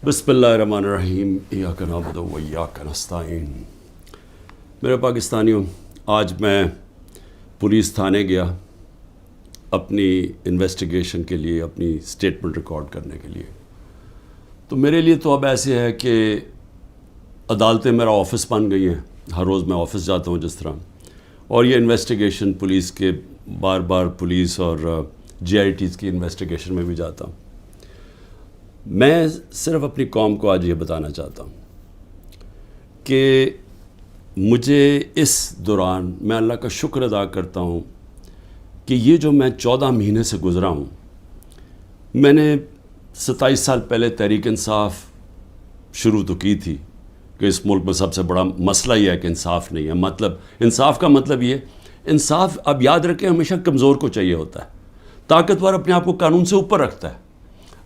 بسم اللہ الرحمن الرحیم ایاک نعبد و ایاک نستعین۔ میرے پاکستانیوں، آج میں پولیس تھانے گیا اپنی انویسٹیگیشن کے لیے، اپنی سٹیٹمنٹ ریکارڈ کرنے کے لیے۔ تو میرے لیے تو اب ایسے ہے کہ عدالتیں میرا آفس بن گئی ہیں، ہر روز میں آفس جاتا ہوں جس طرح، اور یہ انویسٹیگیشن پولیس کے بار بار پولیس اور جی آئی ٹیز کی انویسٹیگیشن میں بھی جاتا ہوں۔ میں صرف اپنی قوم کو آج یہ بتانا چاہتا ہوں کہ مجھے اس دوران میں اللہ کا شکر ادا کرتا ہوں کہ یہ جو میں 14 مہینے سے گزرا ہوں، میں نے 27 سال پہلے تحریک انصاف شروع تو کی تھی کہ اس ملک میں سب سے بڑا مسئلہ یہ ہے کہ انصاف نہیں ہے۔ مطلب انصاف کا مطلب یہ، انصاف اب یاد رکھیں ہمیشہ کمزور کو چاہیے ہوتا ہے، طاقتور اپنے آپ کو قانون سے اوپر رکھتا ہے۔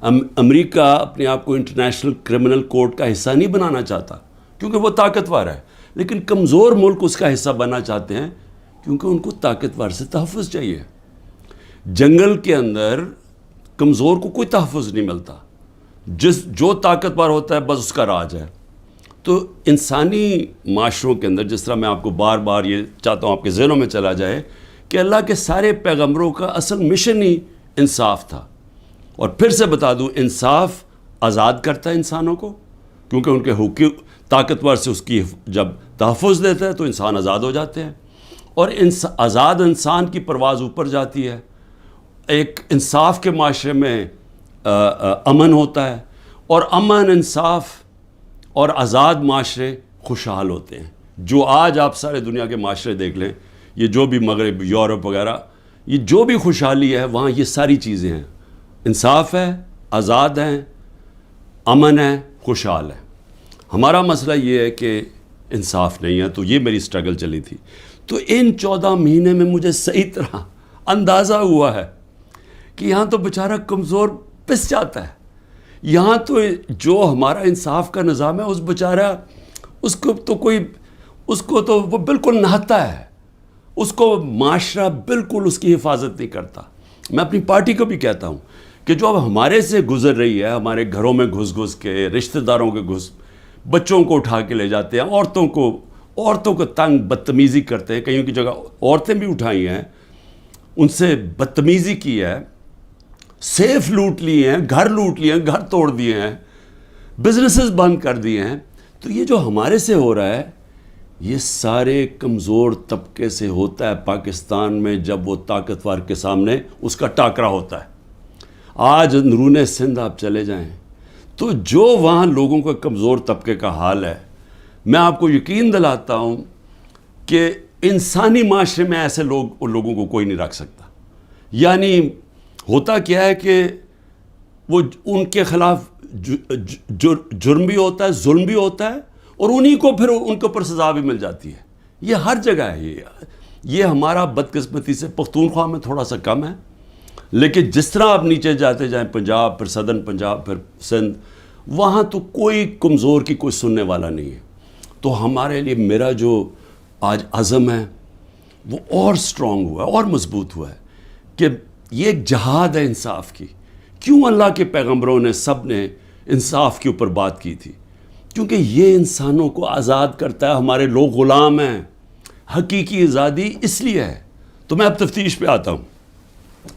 امریکہ اپنے آپ کو انٹرنیشنل کرمنل کورٹ کا حصہ نہیں بنانا چاہتا کیونکہ وہ طاقتور ہے، لیکن کمزور ملک اس کا حصہ بننا چاہتے ہیں کیونکہ ان کو طاقتور سے تحفظ چاہیے۔ جنگل کے اندر کمزور کو کوئی تحفظ نہیں ملتا، جو طاقتور ہوتا ہے بس اس کا راج ہے۔ تو انسانی معاشروں کے اندر، جس طرح میں آپ کو بار بار یہ چاہتا ہوں آپ کے ذہنوں میں چلا جائے کہ اللہ کے سارے پیغمبروں کا اصل مشن ہی انصاف تھا۔ اور پھر سے بتا دوں، انصاف آزاد کرتا ہے انسانوں کو، کیونکہ ان کے حقوق طاقتور سے اس کی جب تحفظ دیتا ہے تو انسان آزاد ہو جاتے ہیں، اور آزاد انسان کی پرواز اوپر جاتی ہے۔ ایک انصاف کے معاشرے میں امن ہوتا ہے، اور امن، انصاف اور آزاد معاشرے خوشحال ہوتے ہیں۔ جو آج آپ سارے دنیا کے معاشرے دیکھ لیں، یہ جو بھی مغرب، یورپ وغیرہ، یہ جو بھی خوشحالی ہے وہاں یہ ساری چیزیں ہیں، انصاف ہے، آزاد ہیں، امن ہے، خوشحال ہے۔ ہمارا مسئلہ یہ ہے کہ انصاف نہیں ہے، تو یہ میری سٹرگل چلی تھی۔ تو ان 14 مہینے میں مجھے صحیح طرح اندازہ ہوا ہے کہ یہاں تو بیچارہ کمزور پس جاتا ہے، یہاں تو جو ہمارا انصاف کا نظام ہے اس بیچارہ اس کو تو وہ بالکل نہتا ہے، اس کو معاشرہ بالکل اس کی حفاظت نہیں کرتا۔ میں اپنی پارٹی کو بھی کہتا ہوں کہ جو اب ہمارے سے گزر رہی ہے، ہمارے گھروں میں گھس کے، رشتہ داروں کے بچوں کو اٹھا کے لے جاتے ہیں، عورتوں کو تنگ بدتمیزی کرتے ہیں، کہیں کی جگہ عورتیں بھی اٹھائی ہیں، ان سے بدتمیزی کی ہے، سیف لوٹ لیے ہیں، گھر لوٹ لیے ہیں، گھر توڑ دیے ہیں، بزنسز بند کر دیے ہیں۔ تو یہ جو ہمارے سے ہو رہا ہے یہ سارے کمزور طبقے سے ہوتا ہے پاکستان میں، جب وہ طاقتور کے سامنے اس کا ٹاکرا ہوتا ہے۔ آج اندرون سندھ آپ چلے جائیں تو جو وہاں لوگوں کا کمزور طبقے کا حال ہے، میں آپ کو یقین دلاتا ہوں کہ انسانی معاشرے میں ایسے لوگوں کو کوئی نہیں رکھ سکتا۔ یعنی ہوتا کیا ہے کہ وہ ان کے خلاف جرم بھی ہوتا ہے، ظلم بھی ہوتا ہے، اور انہی کو پھر ان کے اوپر سزا بھی مل جاتی ہے۔ یہ ہر جگہ ہے، یہ ہمارا بدقسمتی سے پختونخوا میں تھوڑا سا کم ہے، لیکن جس طرح آپ نیچے جاتے جائیں، پنجاب، پھر صدرن پنجاب، پھر سندھ، وہاں تو کوئی کمزور کی کوئی سننے والا نہیں ہے۔ تو ہمارے لیے میرا جو آج عزم ہے وہ اور سٹرونگ ہوا ہے، اور مضبوط ہوا ہے کہ یہ ایک جہاد ہے انصاف کی۔ کیوں اللہ کے پیغمبروں نے سب نے انصاف کے اوپر بات کی تھی؟ کیونکہ یہ انسانوں کو آزاد کرتا ہے۔ ہمارے لوگ غلام ہیں، حقیقی آزادی اس لیے ہے۔ تو میں اب تفتیش پہ آتا ہوں۔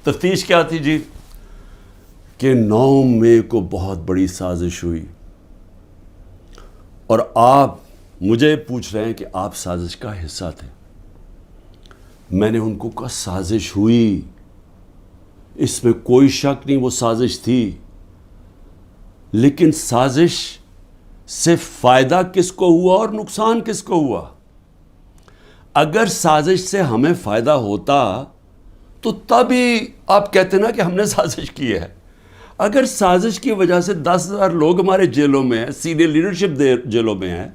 تفتیش کیا تھی جی؟ کہ 9 مئی کو بہت بڑی سازش ہوئی، اور آپ مجھے پوچھ رہے ہیں کہ آپ سازش کا حصہ تھے۔ میں نے ان کو کہا سازش ہوئی، اس میں کوئی شک نہیں، وہ سازش تھی، لیکن سازش سے فائدہ کس کو ہوا اور نقصان کس کو ہوا؟ اگر سازش سے ہمیں فائدہ ہوتا تو تبھی آپ کہتے نا کہ ہم نے سازش کی ہے۔ اگر سازش کی وجہ سے 10,000 لوگ ہمارے جیلوں میں ہیں، سینئر لیڈرشپ جیلوں میں ہیں،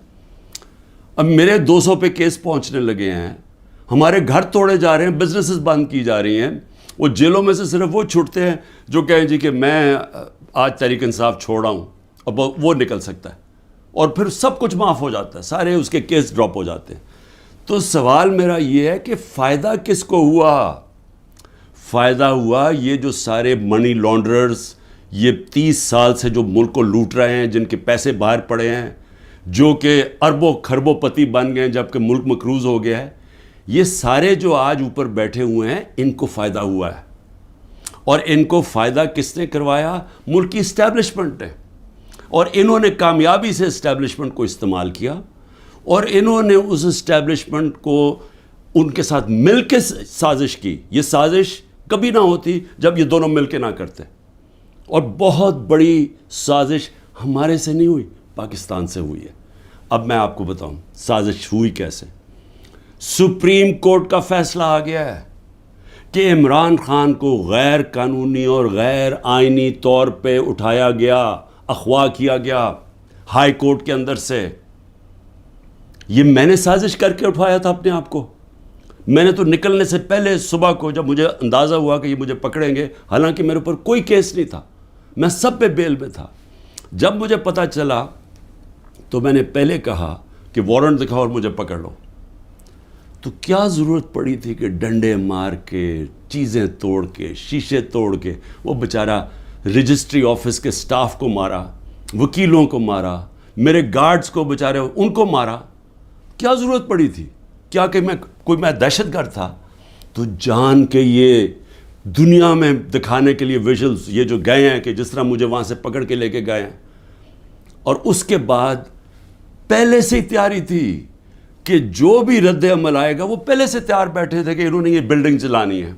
اب میرے 200 پہ کیس پہنچنے لگے ہیں، ہمارے گھر توڑے جا رہے ہیں، بزنسز بند کی جا رہی ہیں، وہ جیلوں میں سے صرف وہ چھوٹتے ہیں جو کہیں جی کہ میں آج تحریک انصاف چھوڑا ہوں، اب وہ نکل سکتا ہے، اور پھر سب کچھ معاف ہو جاتا ہے، سارے اس کے کیس ڈراپ ہو جاتے ہیں۔ تو سوال میرا یہ ہے کہ فائدہ کس کو ہوا؟ فائدہ ہوا یہ جو سارے منی لانڈررز، یہ 30 سال سے جو ملک کو لوٹ رہے ہیں، جن کے پیسے باہر پڑے ہیں، جو کہ اربوں کھربوں پتی بن گئے ہیں جبکہ ملک مقروض ہو گیا ہے، یہ سارے جو آج اوپر بیٹھے ہوئے ہیں ان کو فائدہ ہوا ہے. اور ان کو فائدہ کس نے کروایا؟ ملک کی اسٹیبلشمنٹ نے. اور انہوں نے کامیابی سے اسٹیبلشمنٹ کو استعمال کیا، اور انہوں نے اس اسٹیبلشمنٹ کو ان کے ساتھ مل کے سازش کی. یہ سازش کبھی نہ ہوتی جب یہ دونوں مل کے نہ کرتے. اور بہت بڑی سازش ہمارے سے نہیں ہوئی، پاکستان سے ہوئی ہے. اب میں آپ کو بتاؤں سازش ہوئی کیسے. سپریم کورٹ کا فیصلہ آ گیا ہے کہ عمران خان کو غیر قانونی اور غیر آئینی طور پہ اٹھایا گیا، اغوا کیا گیا ہائی کورٹ کے اندر سے. یہ میں نے سازش کر کے اٹھایا تھا اپنے آپ کو. میں نے تو نکلنے سے پہلے صبح کو جب مجھے اندازہ ہوا کہ یہ مجھے پکڑیں گے، حالانکہ میرے اوپر کوئی کیس نہیں تھا، میں سب پہ بیل میں تھا، جب مجھے پتہ چلا تو میں نے پہلے کہا کہ وارنٹ دکھاؤ اور مجھے پکڑ لو. تو کیا ضرورت پڑی تھی کہ ڈنڈے مار کے، چیزیں توڑ کے، شیشے توڑ کے، وہ بیچارہ رجسٹری آفس کے سٹاف کو مارا، وکیلوں کو مارا، میرے گارڈز کو بیچارے ان کو مارا. کیا ضرورت پڑی تھی؟ کیا کہ میں دہشت گرد تھا؟ تو جان کے یہ دنیا میں دکھانے کے لیے ویژلز یہ جو گئے ہیں کہ جس طرح مجھے وہاں سے پکڑ کے لے کے گئے ہیں. اور اس کے بعد پہلے سے ہی تیاری تھی کہ جو بھی رد عمل آئے گا، وہ پہلے سے تیار بیٹھے تھے کہ انہوں نے یہ بلڈنگ چلانی ہے.